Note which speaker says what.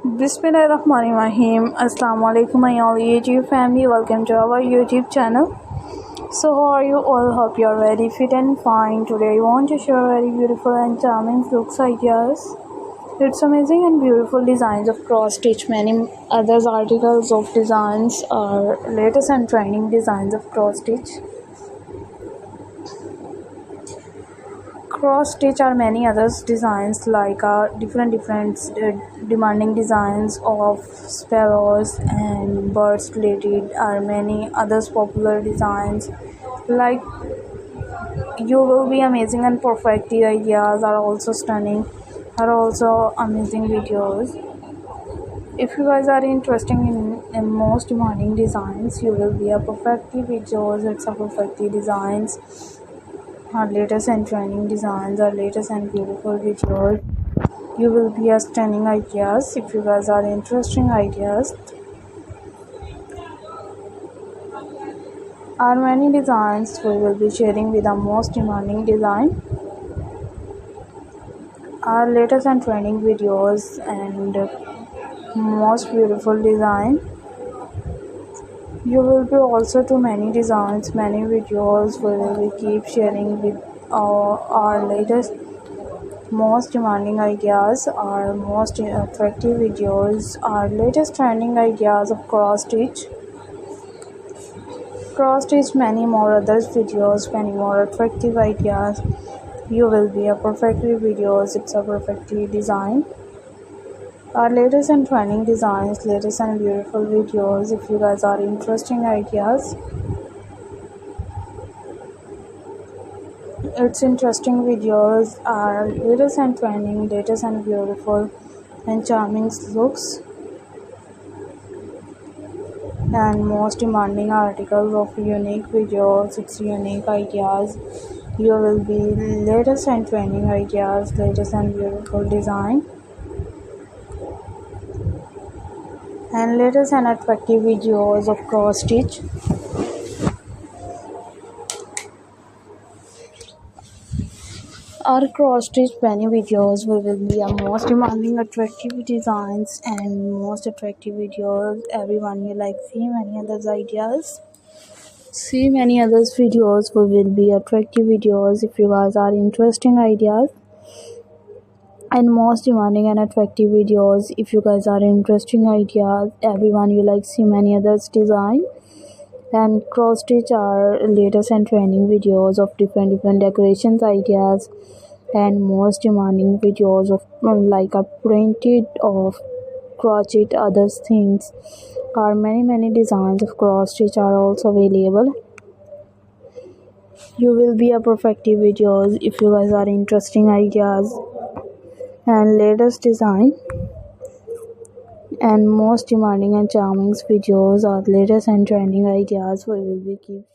Speaker 1: Bismillahirrahmanirrahim. Assalamu alaikum my all YouTube family. Welcome to our YouTube channel. So how are you all? Hope you are very fit and fine. Today I want to share very beautiful and charming looks ideas. It's amazing and beautiful designs of cross stitch. Many others articles of designs are latest and trending designs of cross stitch. Cross stitch are many others designs like different demanding designs of sparrows and birds related are many others popular designs like you will be amazing and perfect. The ideas are also stunning, are also amazing videos. If you guys are interested in most demanding designs, you will be a perfectly videos. It's a perfectly designs. Our latest and trending designs, our latest and beautiful videos. You will be a stunning ideas. If you guys are interesting ideas, our many designs we will be sharing with the most demanding design. Our latest and trending videos and most beautiful design. You will be also to many designs, many videos we will be keep sharing with our latest most demanding ideas, our most attractive videos, our latest trending ideas of cross stitch, many more others videos, many more attractive ideas. You will be a perfectly videos. It's a perfectly design. Our latest and trending designs, latest and beautiful videos. If you guys are interesting ideas, it's interesting videos are latest and trending, latest and beautiful and charming looks and most demanding articles of unique videos. It's unique ideas. You will be latest and trending ideas, latest and beautiful design and latest and attractive videos of cross stitch. Our cross stitch many videos we will be a most demanding attractive designs and most attractive videos. Everyone you like see many others ideas. See many others videos we will be attractive videos. If you guys are interesting ideas and most demanding and attractive videos. If you guys are interesting ideas, everyone you like see many others design and cross stitch are latest and trending videos of different decorations ideas and most demanding videos of like a printed of crochet other things are many designs of cross stitch are also available. You will be a perfective videos if you guys are interesting ideas and latest design and most demanding and charming videos are latest and trending ideas we will be keep